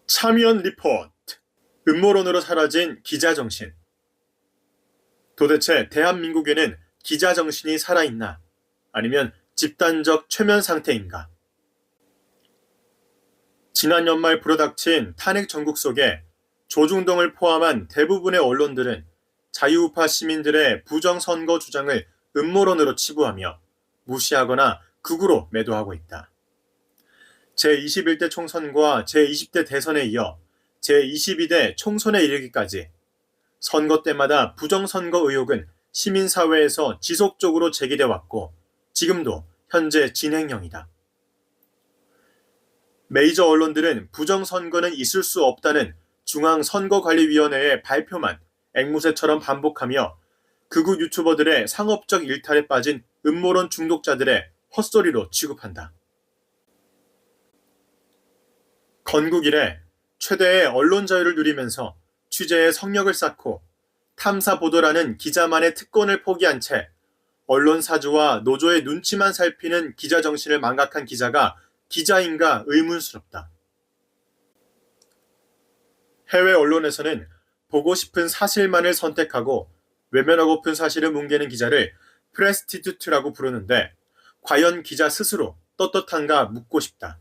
참여연 리포트. 음모론으로 사라진 기자정신. 도대체 대한민국에는 기자정신이 살아있나? 아니면 집단적 최면 상태인가? 지난 연말 불어닥친 탄핵 전국 속에 조중동을 포함한 대부분의 언론들은 자유우파 시민들의 부정선거 주장을 음모론으로 치부하며 무시하거나 극우로 매도하고 있다. 제21대 총선과 제20대 대선에 이어 제22대 총선에 이르기까지 선거 때마다 부정선거 의혹은 시민사회에서 지속적으로 제기돼 왔고 지금도 현재 진행형이다. 메이저 언론들은 부정선거는 있을 수 없다는 중앙선거관리위원회의 발표만 앵무새처럼 반복하며 극우 유튜버들의 상업적 일탈에 빠진 음모론 중독자들의 헛소리로 취급한다. 건국 이래 최대의 언론 자유를 누리면서 취재에 성역을 쌓고 탐사 보도라는 기자만의 특권을 포기한 채 언론 사주와 노조의 눈치만 살피는 기자 정신을 망각한 기자가 기자인가 의문스럽다. 해외 언론에서는 보고 싶은 사실만을 선택하고 외면하고픈 사실을 뭉개는 기자를 프레스티튜트라고 부르는데 과연 기자 스스로 떳떳한가 묻고 싶다.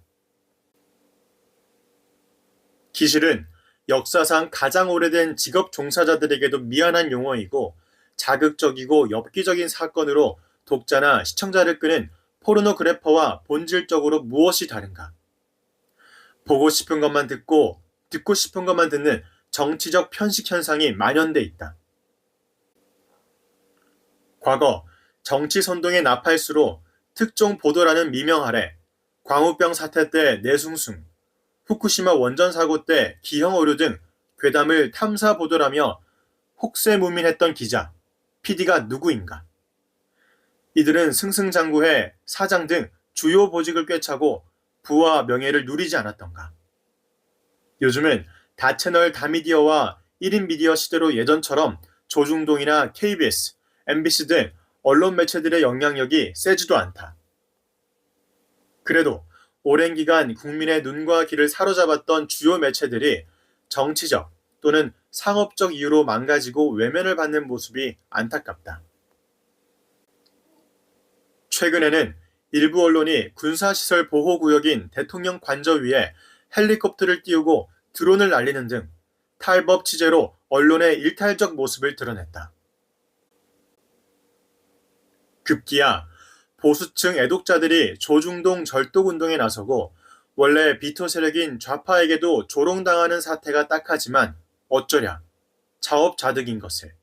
기실은 역사상 가장 오래된 직업 종사자들에게도 미안한 용어이고 자극적이고 엽기적인 사건으로 독자나 시청자를 끄는 포르노그래퍼와 본질적으로 무엇이 다른가? 보고 싶은 것만 듣고 듣고 싶은 것만 듣는 정치적 편식 현상이 만연돼 있다. 과거 정치 선동의 나팔수로 특종 보도라는 미명 아래 광우병 사태 때 내숭숭, 후쿠시마 원전 사고 때 기형 오류 등 괴담을 탐사 보도라며 혹세무민했던 기자, PD가 누구인가? 이들은 승승장구해 사장 등 주요 보직을 꿰차고 부와 명예를 누리지 않았던가? 요즘은 다채널 다미디어와 1인 미디어 시대로 예전처럼 조중동이나 KBS, MBC 등 언론 매체들의 영향력이 세지도 않다. 그래도 오랜 기간 국민의 눈과 귀를 사로잡았던 주요 매체들이 정치적 또는 상업적 이유로 망가지고 외면을 받는 모습이 안타깝다. 최근에는 일부 언론이 군사시설 보호구역인 대통령 관저 위에 헬리콥터를 띄우고 드론을 날리는 등 탈법 취재로 언론의 일탈적 모습을 드러냈다. 급기야 보수층 애독자들이 조중동 절독운동에 나서고 원래 비토 세력인 좌파에게도 조롱당하는 사태가 딱하지만 어쩌랴 자업자득인 것을.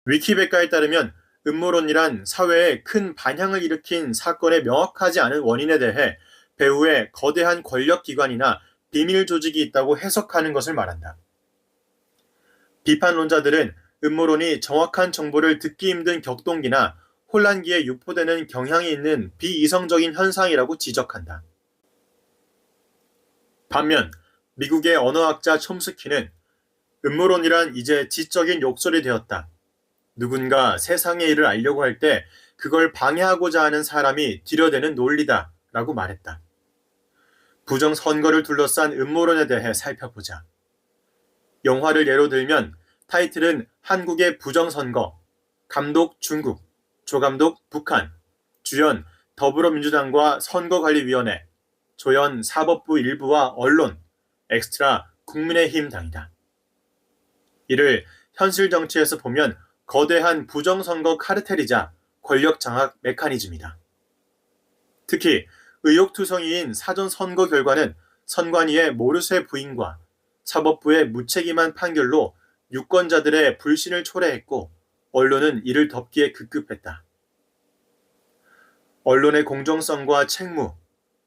위키백과에 따르면 음모론이란 사회에 큰 반향을 일으킨 사건의 명확하지 않은 원인에 대해 배후에 거대한 권력기관이나 비밀 조직이 있다고 해석하는 것을 말한다. 비판론자들은 음모론이 정확한 정보를 듣기 힘든 격동기나 혼란기에 유포되는 경향이 있는 비이성적인 현상이라고 지적한다. 반면 미국의 언어학자 촘스키는 음모론이란 이제 지적인 욕설이 되었다. 누군가 세상의 일을 알려고 할 때 그걸 방해하고자 하는 사람이 들여대는 논리다 라고 말했다. 부정선거를 둘러싼 음모론에 대해 살펴보자. 영화를 예로 들면 타이틀은 한국의 부정선거, 감독 중국, 조감독 북한, 주연 더불어민주당과 선거관리위원회, 조연 사법부 일부와 언론, 엑스트라 국민의힘 당이다. 이를 현실 정치에서 보면 거대한 부정선거 카르텔이자 권력 장악 메커니즘이다. 특히 의혹투성이인 사전 선거 결과는 선관위의 모르쇠 부인과 사법부의 무책임한 판결로 유권자들의 불신을 초래했고 언론은 이를 덮기에 급급했다. 언론의 공정성과 책무,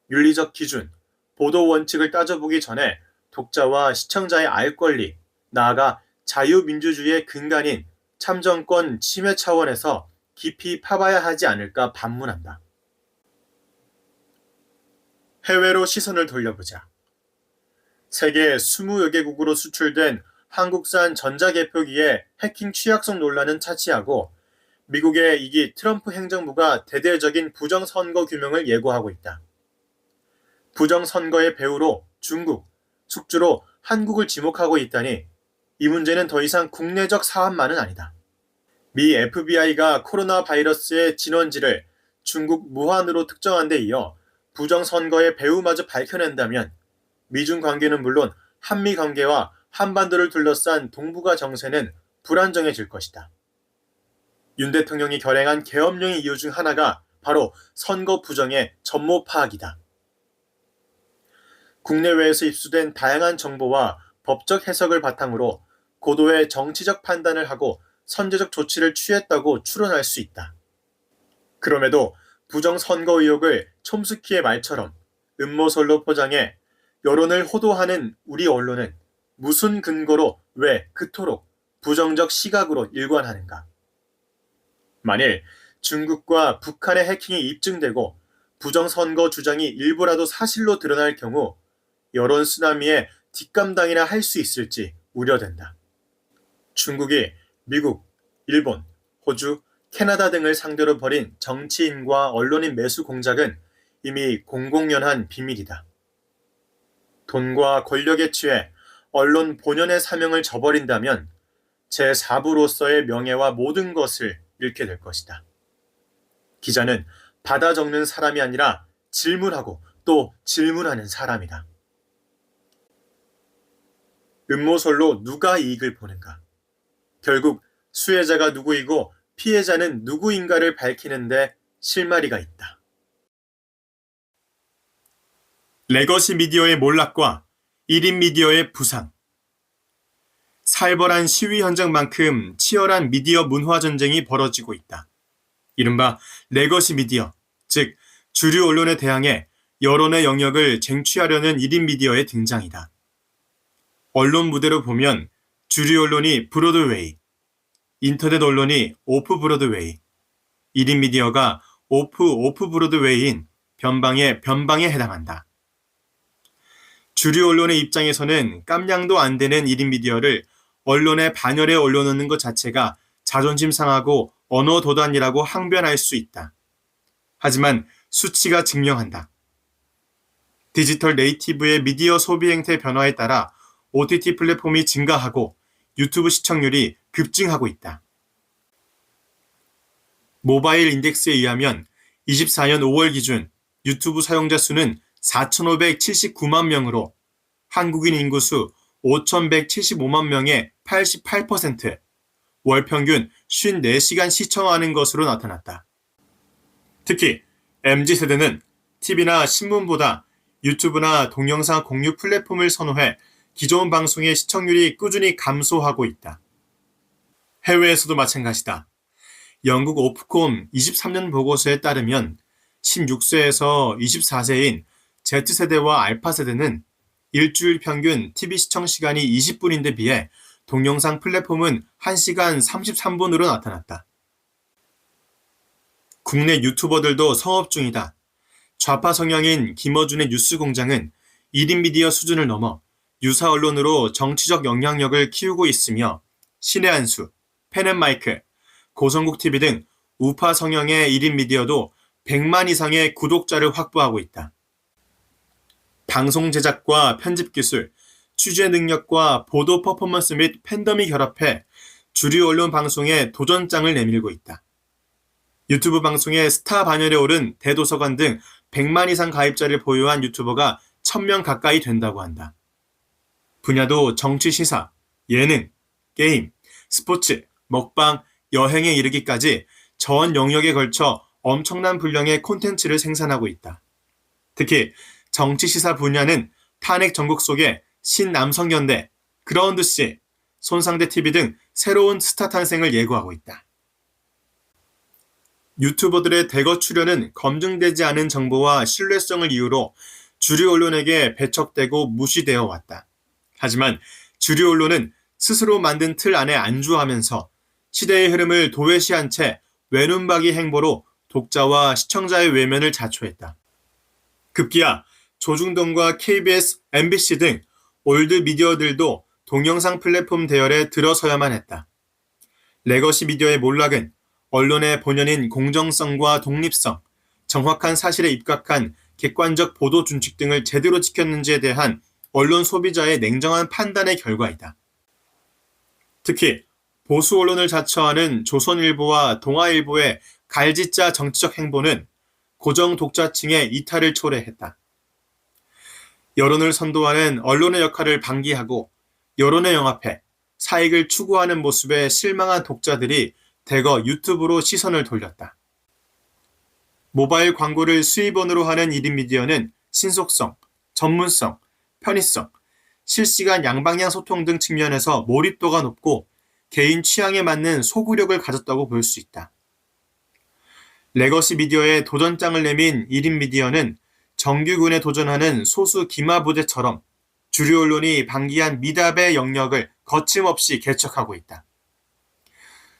윤리적 기준, 보도 원칙을 따져보기 전에 독자와 시청자의 알 권리, 나아가 자유민주주의의 근간인 참정권 침해 차원에서 깊이 파봐야 하지 않을까 반문한다. 해외로 시선을 돌려보자. 세계 20여 개국으로 수출된 한국산 전자개표기의 해킹 취약성 논란은 차치하고 미국의 이기 트럼프 행정부가 대대적인 부정선거 규명을 예고하고 있다. 부정선거의 배후로 중국, 숙주로 한국을 지목하고 있다니 이 문제는 더 이상 국내적 사안만은 아니다. 미 FBI가 코로나 바이러스의 진원지를 중국 무한으로 특정한 데 이어 부정선거의 배후마저 밝혀낸다면 미중 관계는 물론 한미 관계와 한반도를 둘러싼 동북아 정세는 불안정해질 것이다. 윤 대통령이 결행한 계엄령의 이유 중 하나가 바로 선거 부정의 전모 파악이다. 국내외에서 입수된 다양한 정보와 법적 해석을 바탕으로 고도의 정치적 판단을 하고 선제적 조치를 취했다고 추론할 수 있다. 그럼에도 부정선거 의혹을 촘스키의 말처럼 음모설로 포장해 여론을 호도하는 우리 언론은 무슨 근거로 왜 그토록 부정적 시각으로 일관하는가? 만일 중국과 북한의 해킹이 입증되고 부정선거 주장이 일부라도 사실로 드러날 경우 여론 쓰나미에 뒷감당이나 할 수 있을지 우려된다. 중국이 미국, 일본, 호주, 캐나다 등을 상대로 벌인 정치인과 언론인 매수 공작은 이미 공공연한 비밀이다. 돈과 권력에 취해 언론 본연의 사명을 저버린다면 제4부로서의 명예와 모든 것을 잃게 될 것이다. 기자는 받아 적는 사람이 아니라 질문하고 또 질문하는 사람이다. 음모설로 누가 이익을 보는가? 결국 수혜자가 누구이고 피해자는 누구인가를 밝히는데 실마리가 있다. 레거시 미디어의 몰락과 1인 미디어의 부상. 살벌한 시위 현장만큼 치열한 미디어 문화 전쟁이 벌어지고 있다. 이른바 레거시 미디어, 즉 주류 언론에 대항해 여론의 영역을 쟁취하려는 1인 미디어의 등장이다. 언론 무대로 보면 주류 언론이 브로드웨이, 인터넷 언론이 오프 브로드웨이, 1인 미디어가 오프 브로드웨이인 변방에 해당한다. 주류 언론의 입장에서는 깜냥도 안 되는 1인 미디어를 언론의 반열에 올려놓는 것 자체가 자존심 상하고 언어 도단이라고 항변할 수 있다. 하지만 수치가 증명한다. 디지털 네이티브의 미디어 소비 행태 변화에 따라 OTT 플랫폼이 증가하고 유튜브 시청률이 급증하고 있다. 모바일 인덱스에 의하면 24년 5월 기준 유튜브 사용자 수는 4,579만 명으로 한국인 인구수 5,175만 명의 88%, 월 평균 54시간 시청하는 것으로 나타났다. 특히 MZ세대는 TV나 신문보다 유튜브나 동영상 공유 플랫폼을 선호해 기존 방송의 시청률이 꾸준히 감소하고 있다. 해외에서도 마찬가지다. 영국 오프콤 23년 보고서에 따르면 16세에서 24세인 Z세대와 알파세대는 일주일 평균 TV 시청 시간이 20분인데 비해 동영상 플랫폼은 1시간 33분으로 나타났다. 국내 유튜버들도 성업 중이다. 좌파 성향인 김어준의 뉴스공장은 1인 미디어 수준을 넘어 유사 언론으로 정치적 영향력을 키우고 있으며 신의 한수, 펜앤마이크, 고성국TV 등 우파 성향의 1인 미디어도 100만 이상의 구독자를 확보하고 있다. 방송 제작과 편집 기술, 취재 능력과 보도 퍼포먼스 및 팬덤이 결합해 주류 언론 방송에 도전장을 내밀고 있다. 유튜브 방송의 스타 반열에 오른 대도서관 등 100만 이상 가입자를 보유한 유튜버가 1000명 가까이 된다고 한다. 분야도 정치 시사, 예능, 게임, 스포츠, 먹방, 여행에 이르기까지 전 영역에 걸쳐 엄청난 분량의 콘텐츠를 생산하고 있다. 특히 정치 시사 분야는 탄핵 전국 속에 신남성연대, 그라운드C, 손상대TV 등 새로운 스타 탄생을 예고하고 있다. 유튜버들의 대거 출연은 검증되지 않은 정보와 신뢰성을 이유로 주류 언론에게 배척되고 무시되어 왔다. 하지만 주류 언론은 스스로 만든 틀 안에 안주하면서 시대의 흐름을 도외시한 채 외눈박이 행보로 독자와 시청자의 외면을 자초했다. 급기야 조중동과 KBS, MBC 등 올드 미디어들도 동영상 플랫폼 대열에 들어서야만 했다. 레거시 미디어의 몰락은 언론의 본연인 공정성과 독립성, 정확한 사실에 입각한 객관적 보도 준칙 등을 제대로 지켰는지에 대한 언론 소비자의 냉정한 판단의 결과이다. 특히 보수 언론을 자처하는 조선일보와 동아일보의 갈짓자 정치적 행보는 고정 독자층의 이탈을 초래했다. 여론을 선도하는 언론의 역할을 방기하고 여론에 영합해 사익을 추구하는 모습에 실망한 독자들이 대거 유튜브로 시선을 돌렸다. 모바일 광고를 수입원으로 하는 1인 미디어는 신속성, 전문성, 편의성, 실시간 양방향 소통 등 측면에서 몰입도가 높고 개인 취향에 맞는 소구력을 가졌다고 볼 수 있다. 레거시 미디어에 도전장을 내민 1인 미디어는 정규군에 도전하는 소수 기마부대처럼 주류 언론이 방기한 미답의 영역을 거침없이 개척하고 있다.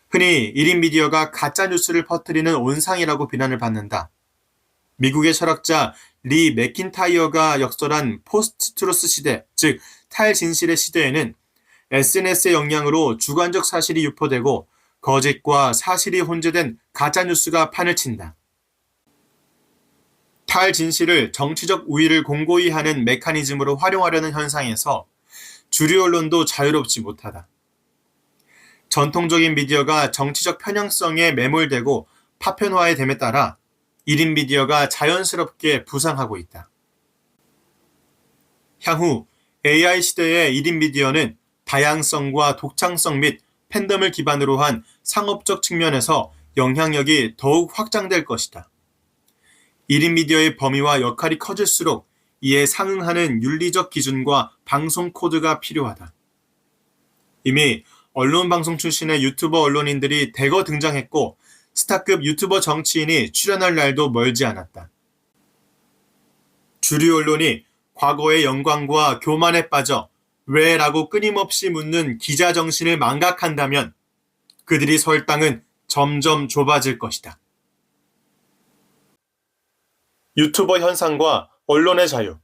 흔히 1인 미디어가 가짜뉴스를 퍼뜨리는 온상이라고 비난을 받는다. 미국의 철학자 리 맥킨타이어가 역설한 포스트 트루스 시대, 즉 탈진실의 시대에는 SNS의 영향으로 주관적 사실이 유포되고 거짓과 사실이 혼재된 가짜뉴스가 판을 친다. 탈진실을 정치적 우위를 공고히 하는 메커니즘으로 활용하려는 현상에서 주류 언론도 자유롭지 못하다. 전통적인 미디어가 정치적 편향성에 매몰되고 파편화에 됨에 따라 1인 미디어가 자연스럽게 부상하고 있다. 향후 AI 시대의 1인 미디어는 다양성과 독창성 및 팬덤을 기반으로 한 상업적 측면에서 영향력이 더욱 확장될 것이다. 1인 미디어의 범위와 역할이 커질수록 이에 상응하는 윤리적 기준과 방송 코드가 필요하다. 이미 언론방송 출신의 유튜버 언론인들이 대거 등장했고 스타급 유튜버 정치인이 출연할 날도 멀지 않았다. 주류 언론이 과거의 영광과 교만에 빠져 왜? 라고 끊임없이 묻는 기자 정신을 망각한다면 그들이 설 땅은 점점 좁아질 것이다. 유튜버 현상과 언론의 자유.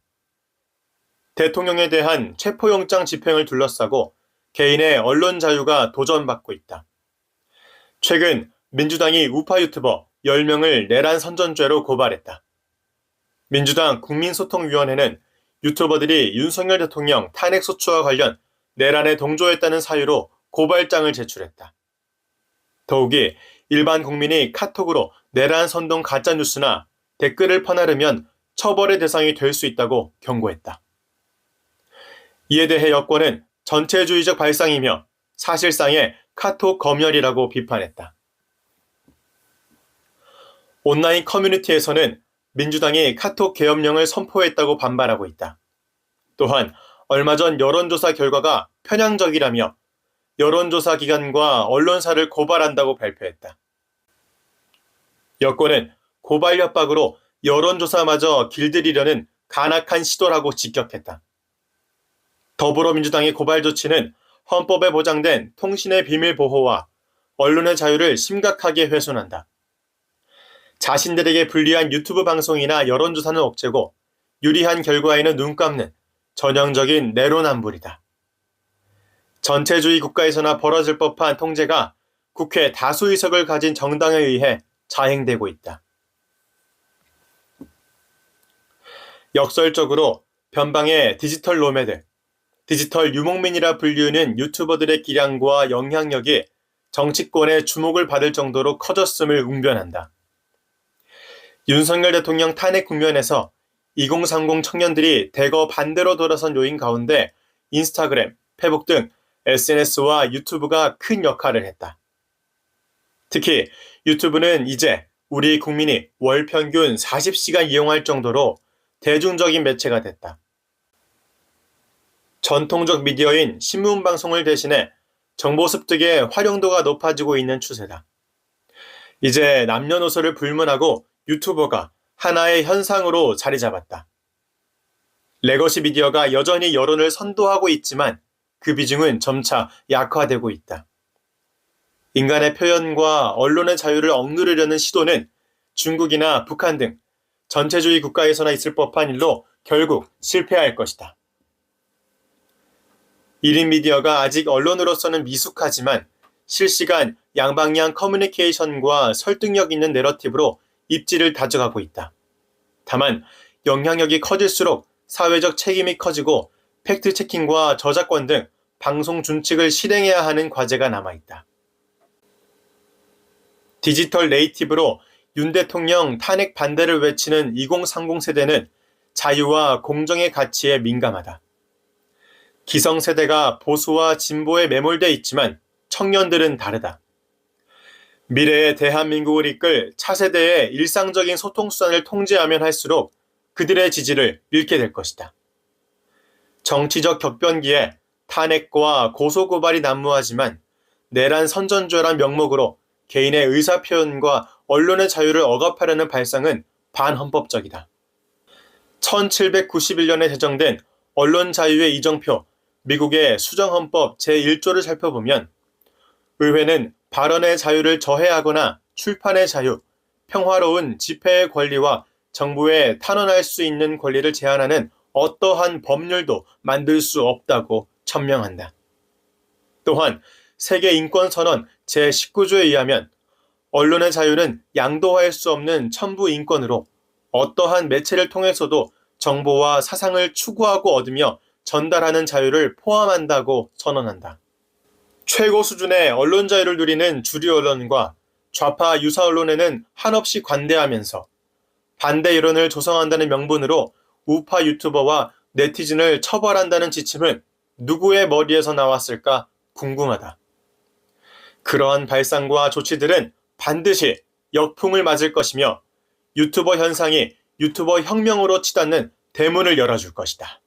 대통령에 대한 체포영장 집행을 둘러싸고 개인의 언론 자유가 도전받고 있다. 최근 민주당이 우파 유튜버 10명을 내란 선전죄로 고발했다. 민주당 국민소통위원회는 유튜버들이 윤석열 대통령 탄핵소추와 관련 내란에 동조했다는 사유로 고발장을 제출했다. 더욱이 일반 국민이 카톡으로 내란 선동 가짜뉴스나 댓글을 퍼나르면 처벌의 대상이 될 수 있다고 경고했다. 이에 대해 여권은 전체주의적 발상이며 사실상의 카톡 검열이라고 비판했다. 온라인 커뮤니티에서는 민주당이 카톡 계엄령을 선포했다고 반발하고 있다. 또한 얼마 전 여론조사 결과가 편향적이라며 여론조사 기관과 언론사를 고발한다고 발표했다. 여권은 고발 협박으로 여론조사마저 길들이려는 간악한 시도라고 직격했다. 더불어민주당의 고발 조치는 헌법에 보장된 통신의 비밀 보호와 언론의 자유를 심각하게 훼손한다. 자신들에게 불리한 유튜브 방송이나 여론조사는 억제고 유리한 결과에는 눈 감는 전형적인 내로남불이다. 전체주의 국가에서나 벌어질 법한 통제가 국회 다수의석을 가진 정당에 의해 자행되고 있다. 역설적으로 변방의 디지털 노매드, 디지털 유목민이라 불리우는 유튜버들의 기량과 영향력이 정치권의 주목을 받을 정도로 커졌음을 웅변한다. 윤석열 대통령 탄핵 국면에서 2030 청년들이 대거 반대로 돌아선 요인 가운데 인스타그램, 페북 등 SNS와 유튜브가 큰 역할을 했다. 특히 유튜브는 이제 우리 국민이 월 평균 40시간 이용할 정도로 대중적인 매체가 됐다. 전통적 미디어인 신문방송을 대신해 정보 습득의 활용도가 높아지고 있는 추세다. 이제 남녀노소를 불문하고 유튜버가 하나의 현상으로 자리 잡았다. 레거시 미디어가 여전히 여론을 선도하고 있지만 그 비중은 점차 약화되고 있다. 인간의 표현과 언론의 자유를 억누르려는 시도는 중국이나 북한 등 전체주의 국가에서나 있을 법한 일로 결국 실패할 것이다. 1인 미디어가 아직 언론으로서는 미숙하지만 실시간 양방향 커뮤니케이션과 설득력 있는 내러티브로 입지를 다져가고 있다. 다만 영향력이 커질수록 사회적 책임이 커지고 팩트체킹과 저작권 등 방송 준칙을 실행해야 하는 과제가 남아있다. 디지털 네이티브로 윤 대통령 탄핵 반대를 외치는 2030 세대는 자유와 공정의 가치에 민감하다. 기성세대가 보수와 진보에 매몰돼 있지만 청년들은 다르다. 미래의 대한민국을 이끌 차세대의 일상적인 소통수단을 통제하면 할수록 그들의 지지를 잃게 될 것이다. 정치적 격변기에 탄핵과 고소고발이 난무하지만 내란 선전조란 명목으로 개인의 의사표현과 언론의 자유를 억압하려는 발상은 반헌법적이다. 1791년에 제정된 언론자유의 이정표 미국의 수정헌법 제1조를 살펴보면 의회는 발언의 자유를 저해하거나 출판의 자유, 평화로운 집회의 권리와 정부에 탄원할 수 있는 권리를 제한하는 어떠한 법률도 만들 수 없다고 천명한다. 또한 세계인권선언 제19조에 의하면 언론의 자유는 양도할 수 없는 천부 인권으로 어떠한 매체를 통해서도 정보와 사상을 추구하고 얻으며 전달하는 자유를 포함한다고 선언한다. 최고 수준의 언론 자유를 누리는 주류 언론과 좌파 유사 언론에는 한없이 관대하면서 반대 여론을 조성한다는 명분으로 우파 유튜버와 네티즌을 처벌한다는 지침은 누구의 머리에서 나왔을까 궁금하다. 그러한 발상과 조치들은 반드시 역풍을 맞을 것이며 유튜버 현상이 유튜버 혁명으로 치닫는 대문을 열어줄 것이다.